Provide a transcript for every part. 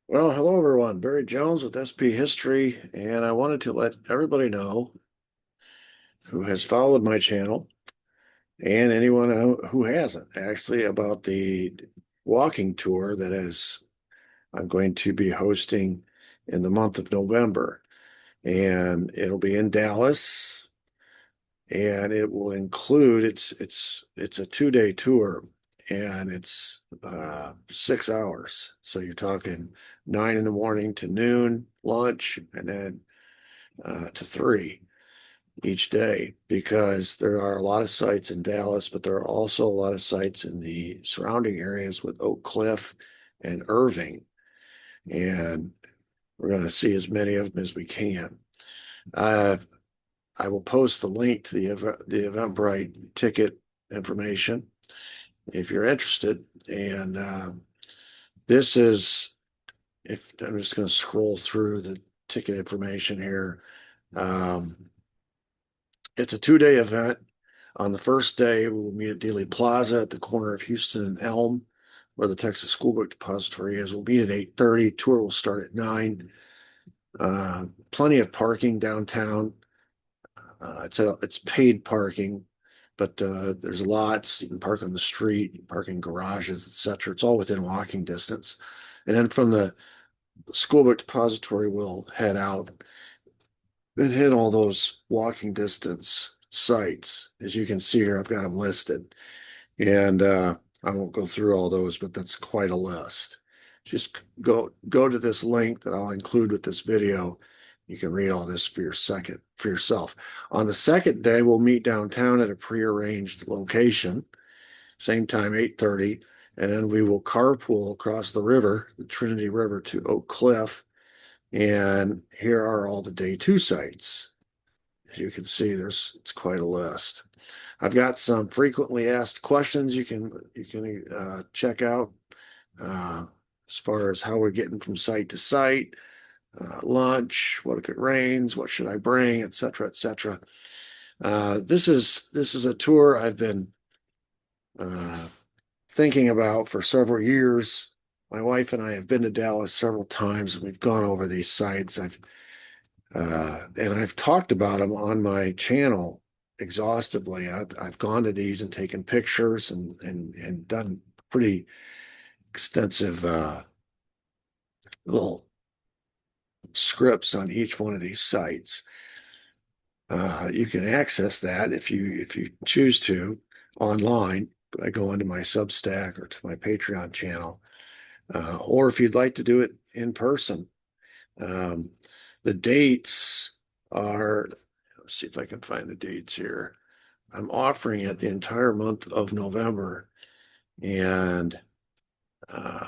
Well, hello everyone. Barry Jones with SP History, and I wanted to let everybody know who has followed my channel and anyone who hasn't actually about the walking tour that is I'm going to be hosting in the month of November. And it'll be in Dallas, and it will include it's a 2-day tour, and it's 6 hours. So you're talking 9 in the morning to noon, lunch, and then to 3 each day, because there are a lot of sites in Dallas, but there are also a lot of sites in the surrounding areas with Oak Cliff and Irving, and we're going to see as many of them as we can. Uh, I will post the link to the Eventbrite ticket information if you're interested. And this is, if I'm just going to scroll through the ticket information here. Um, it's a 2-day event. On the first day, we will meet at Dealey Plaza at the corner of Houston and Elm, where the Texas School Book Depository is. We'll meet at 8:30. Tour will start at 9. Plenty of parking downtown. It's paid parking, but there's lots. You can park on the street, you can park in garages, etc. It's all within walking distance. And then from the School Book Depository, we'll head out and hit all those walking distance sites. As you can see here, I've got them listed. And I won't go through all those, but that's quite a list. Just go to this link that I'll include with this video. You can read all this for yourself. On the second day, we'll meet downtown at a prearranged location, same time, 8:30, and then we will carpool across the river, the Trinity River, to Oak Cliff. And here are all the day 2 sites. As you can see, it's quite a list. I've got some frequently asked questions you can check out, uh, as far as how we're getting from site to site, lunch, what if it rains, what should I bring, etc., etc. This is a tour I've been uh, thinking about for several years. My wife and I have been to Dallas several times, and we've gone over these sites. I've talked about them on my channel exhaustively. I've gone to these and taken pictures and done pretty extensive little scripts on each one of these sites. You can access that if you choose to online by going to my Substack or to my Patreon channel, or if you'd like to do it in person. Um, the dates are, let's see if I can find the dates here. I'm offering it the entire month of November, and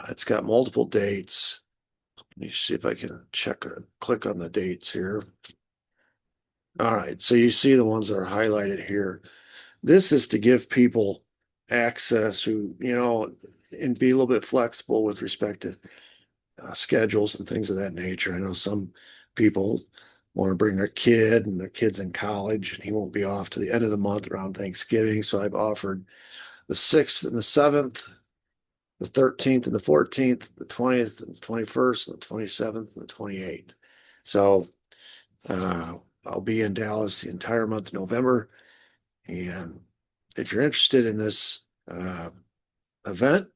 it's got multiple dates. Let me see if I can click on the dates here. All right, so you see the ones that are highlighted here. This is to give people access who, and be a little bit flexible with respect to schedules and things of that nature. I know some people want to bring their kid, and their kid's in college, and he won't be off to the end of the month around Thanksgiving. So I've offered the 6th and the 7th, the 13th and the 14th, the 20th and the 21st, and the 27th and the 28th. So I'll be in Dallas the entire month of November. And if you're interested in this event,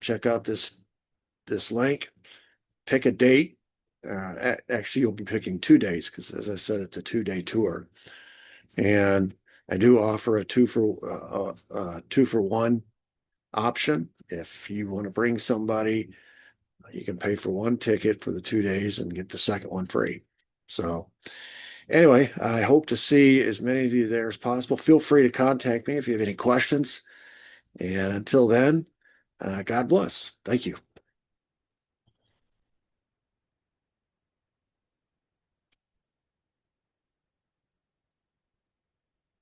check out this link, pick a date. Actually, you'll be picking 2 days because, as I said, it's a 2-day tour. And I do offer a two for one option. If you want to bring somebody, you can pay for one ticket for the 2 days and get the second one free. So anyway, I hope to see as many of you there as possible. Feel free to contact me if you have any questions. And until then, God bless. Thank you.